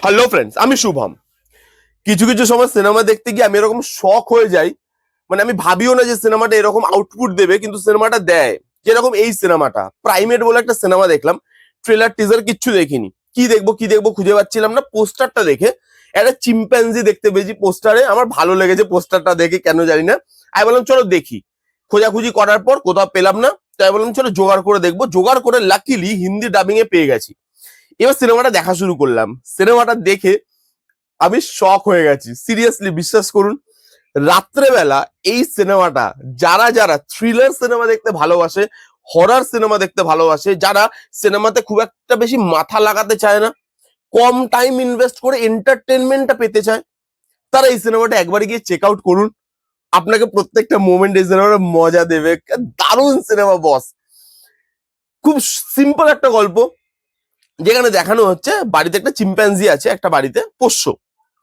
Hello friends, আমি শুভম। কিছু কিছু সময় সিনেমা দেখতে গিয়ে আমি এরকম শক হয়ে যাই, মানে আমি ভাবিও না যে সিনেমাটা এরকম আউটপুট দেবে, কিন্তু সিনেমাটা দেয়। যেরকম এই সিনেমাটা প্রাইমেট বলে একটা সিনেমা দেখলাম, ট্রেলার টিজার কিচ্ছু দেখিনি। কি দেখবো খুঁজে পাচ্ছিলাম না। পোস্টারটা দেখে একটা চিম্প্যাঞ্জি দেখতে পেয়েছি পোস্টারে, আমার ভালো লেগেছে পোস্টারটা দেখে, কেন জানি না। আমি বললাম চলো দেখি। খোঁজাখুঁজি করার পর কোথাও পেলাম না, তাই বললাম চলো জোগাড় করে দেখবো। জোগাড় করে লাকিলি হিন্দি ডাবিং এ পেয়ে গেছি। এবার সিনেমাটা দেখা শুরু করলাম। সিনেমাটা দেখে আমি শক হয়ে গেছি, সিরিয়াসলি বিশ্বাস করুন। রাত্রেবেলা এই সিনেমাটা যারা যারা থ্রিলার সিনেমা দেখতে ভালোবাসে, হরর সিনেমা দেখতে ভালোবাসে, যারা সিনেমাতে খুব একটা বেশি মাথা লাগাতে চায় না, কম টাইম ইনভেস্ট করে এন্টারটেনমেন্টটা পেতে চায়, তারা এই সিনেমাটা একবার গিয়ে চেক আউট করুন। আপনাকে প্রত্যেকটা মোমেন্ট এই সিনেমাটা মজা দেবে। দারুণ সিনেমা বস। খুব সিম্পল একটা গল্প, যেখানে দেখানো হচ্ছে বাড়িতে একটা চিম্প্যাঞ্জি আছে, একটা বাড়িতে পোষ্য,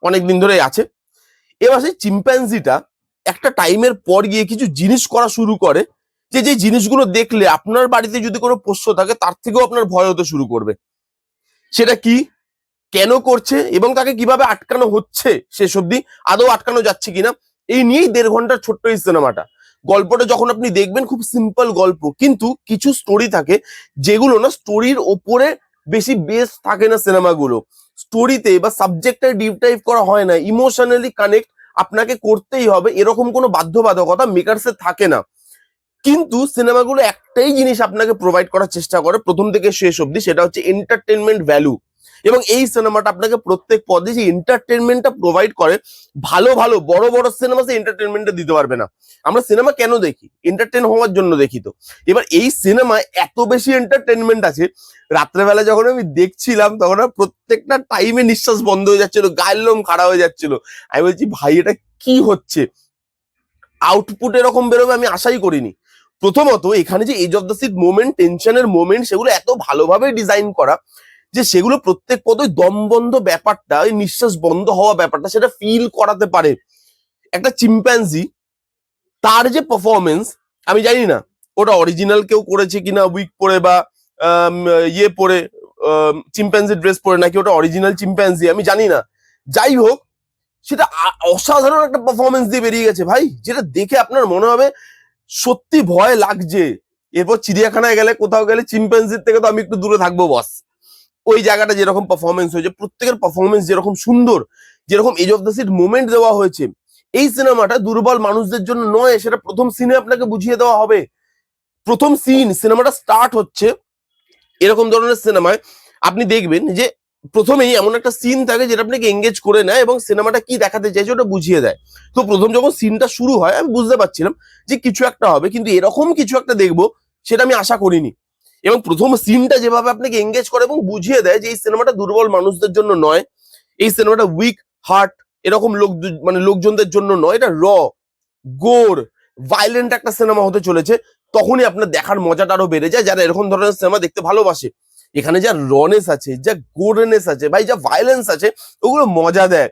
অনেকদিন ধরে আছে। এবার সেই চিম্প্যাঞ্জিটা একটা টাইমের পর গিয়ে কিছু জিনিস করা শুরু করে, যে যে জিনিসগুলো দেখলে আপনার বাড়িতে যদি কোনো পোষ্য থাকে তার থেকেও আপনার ভয় হতে শুরু করবে। সেটা কি, কেন করছে এবং তাকে কিভাবে আটকানো হচ্ছে, শেষ অব্দি আদৌ আটকানো যাচ্ছে কিনা, এই নিয়েই 1.5 ঘন্টার ছোট্ট এই সিনেমাটা। গল্পটা যখন আপনি দেখবেন খুব সিম্পল গল্প, কিন্তু কিছু স্টোরি থাকে যেগুলো না স্টোরির ওপরে বেশি বেস থাকে না। সিনেমাগুলো স্টোরিতে বা সাবজেক্টে ডিপ ডাইভ করা হয় না, ইমোশনালি কানেক্ট আপনাকে করতেই হবে এরকম কোনো বাধ্যবাধকতা মেকার্সের থাকে না। কিন্তু সিনেমাগুলো একটাই জিনিস আপনাকে প্রোভাইড করার চেষ্টা করে প্রথম থেকে শেষ অবধি, সেটা হচ্ছে এন্টারটেনমেন্ট ভ্যালু। এবং এই সিনেমাটা আপনাকে প্রত্যেক পদে যে এন্টারটেনমেন্টটা প্রোভাইড করে, ভালো ভালো বড় বড় সিনেমা সে এন্টারটেনমেন্টটা দিতে পারবে না। আমরা সিনেমা কেন দেখি? এন্টারটেন হওয়ার জন্য দেখি। তো এবার এই সিনেমায় এত বেশি এন্টারটেনমেন্ট আছে, রাত্রেবেলা যখন আমি দেখছিলাম তখন আমার প্রত্যেকটা টাইমে নিঃশ্বাস বন্ধ হয়ে যাচ্ছিল, গায়ের লোম খাড়া হয়ে যাচ্ছিল। আমি বলছি ভাই এটা কি হচ্ছে? আউটপুট এরকম বেরোবে আমি আশাই করিনি। প্রথমত এখানে যে edge of the seat moment, টেনশনের মোমেন্ট, সেগুলো এত ভালোভাবে ডিজাইন করা যে সেগুলো প্রত্যেক পদই দমবন্ধ ব্যাপারটা, ওই নিঃশ্বাস বন্ধ হওয়া ব্যাপারটা, সেটা ফিল করাতে পারে। একটা চিম্প্যাঞ্জি, তার যে পারফরমেন্স, আমি জানি না ওটা অরিজিনাল কেউ করেছে কিনা, উইক পরে বা ইয়ে পরে, চিম্প্যাঞ্জি ড্রেস পরে, নাকি ওটা অরিজিনাল চিম্প্যাঞ্জি আমি জানি না। যাই হোক, সেটা অসাধারণ একটা পারফরমেন্স দিয়ে বেরিয়ে গেছে ভাই, যেটা দেখে আপনার মনে হবে সত্যি ভয় লাগছে। এরপর চিড়িয়াখানায় গেলে, কোথাও গেলে চিম্প্যাঞ্জির থেকে তো আমি একটু দূরে থাকবো বস। ওই জায়গাটা যেরকম পারফরমেন্স হয়েছে, প্রত্যেকের পারফরমেন্স যেরকম সুন্দর, যেরকম edge of the seat moment দেওয়া হয়েছে, এই সিনেমাটা দুর্বল মানুষদের জন্য নয়, সেটা প্রথম সিনে আপনাকে বুঝিয়ে দেওয়া হবে। প্রথম সিনেমাটা স্টার্ট হচ্ছে এরকম ধরনের সিনেমায় আপনি দেখবেন যে প্রথমেই এমন একটা সিন থাকে যেটা আপনাকে এঙ্গেজ করে নেয় এবং সিনেমাটা কি দেখাতে চাইছে ওটা বুঝিয়ে দেয়। তো প্রথম যখন সিনটা শুরু হয় আমি বুঝতে পারছিলাম যে কিছু একটা হবে, কিন্তু এরকম কিছু একটা দেখবো সেটা আমি আশা করিনি। এবং প্রথম সিনটা যেভাবে আপনাকে এঙ্গেজ করে এবং বুঝিয়ে দেয় যে এই সিনেমাটা দুর্বল মানুষদের জন্য নয়, এই সিনেমাটা উইক হার্ট এরকম মানে লোকজনদের জন্য নয়, এটা গোর ভাইলেন্ট একটা সিনেমা হতে চলেছে। তখনই আপনার দেখার মজাটা আরো বেড়ে যায়, যারা এরকম ধরনের সিনেমা দেখতে ভালোবাসে। এখানে যা রনেস আছে, যা গোরেনেস আছে ভাই, যা ভাইলেন্স আছে, ওগুলো মজা দেয়।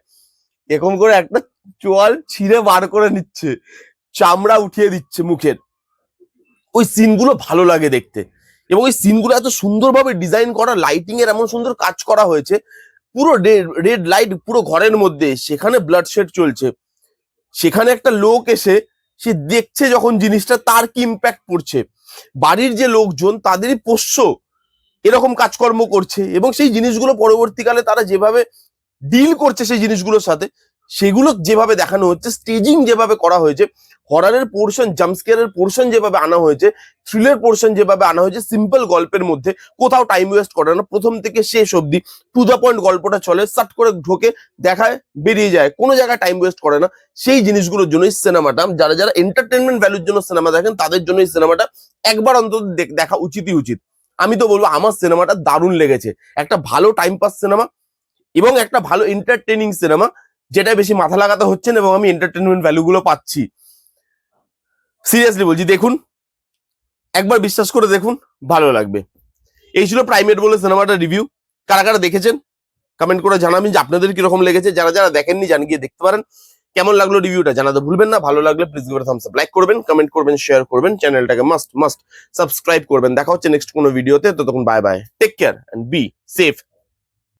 এরকম করে একটা চোয়াল ছিঁড়ে বার করে নিচ্ছে, চামড়া উঠিয়ে দিচ্ছে মুখের, ওই সিনগুলো ভালো লাগে দেখতে। এবং ওই সিনগুলো এত সুন্দরভাবে ডিজাইন করা, লাইটিং এর এমন সুন্দর কাজ করা হয়েছে, পুরো রেড লাইট পুরো ঘরের মধ্যে, সেখানে ব্লাড শেড চলছে, সেখানে একটা লোক এসে সে দেখছে যখন জিনিসটা, তার কি ইম্প্যাক্ট পড়ছে, বাড়ির যে লোকজন তাদেরই পোষ্য এরকম কাজকর্ম করছে, এবং সেই জিনিসগুলো পরবর্তীকালে তারা যেভাবে ডিল করছে সেই জিনিসগুলোর সাথে, সেগুলো যেভাবে দেখানো হচ্ছে, স্টেজিং যেভাবে করা হয়েছে, হরারের পোর্শন, জাম্পস্কেয়ারের পোর্শন যেভাবে আনা হয়েছে, থ্রিলের পোর্শন যেভাবে আনা হয়েছে, সিম্পল গল্পের মধ্যে কোথাও টাইম ওয়েস্ট করে না, প্রথম থেকে শেষ অবধি টু দ্য পয়েন্ট গল্পটা চলে, সাট করে ঢোকে, দেখায়, বেরিয়ে যায়, কোনো জায়গায় টাইম ওয়েস্ট করে না। সেই জিনিসগুলোর জন্য এই সিনেমাটা, যারা যারা এন্টারটেনমেন্ট ভ্যালুর জন্য সিনেমা দেখেন তাদের জন্য এই সিনেমাটা একবার অন্তত দেখা উচিতই উচিত। আমি তো বলবো আমার সিনেমাটা দারুণ লেগেছে, একটা ভালো টাইম পাস সিনেমা এবং একটা ভালো এন্টারটেনিং সিনেমা, যেটা বেশি মাথা লাগাতে হচ্ছে না এবং আমি এন্টারটেনমেন্ট ভ্যালু গুলো পাচ্ছি। সিরিয়াসলি বলছি, দেখুন, একবার বিশ্বাস করে দেখুন, ভালো লাগবে। এই ছিল প্রাইমেট বলে সিনেমাটা রিভিউ। কারা কারা দেখেছেন কমেন্ট করে জানাবেন যে আপনাদের কিরকম লেগেছে। যারা যারা দেখেননি জানিয়ে গিয়ে দেখতে পারেন। কেমন লাগলো রিভিউটা জানাতে ভুলবেন না। ভালো লাগলে please give Thums up, like করবেন, কমেন্ট করবেন, শেয়ার করবেন, চ্যানেলটাকে মাস্ট সাবস্ক্রাইব করবেন। দেখা হচ্ছে নেক্সট কোনো ভিডিওতে। ততক্ষণ bye bye, take care and be safe.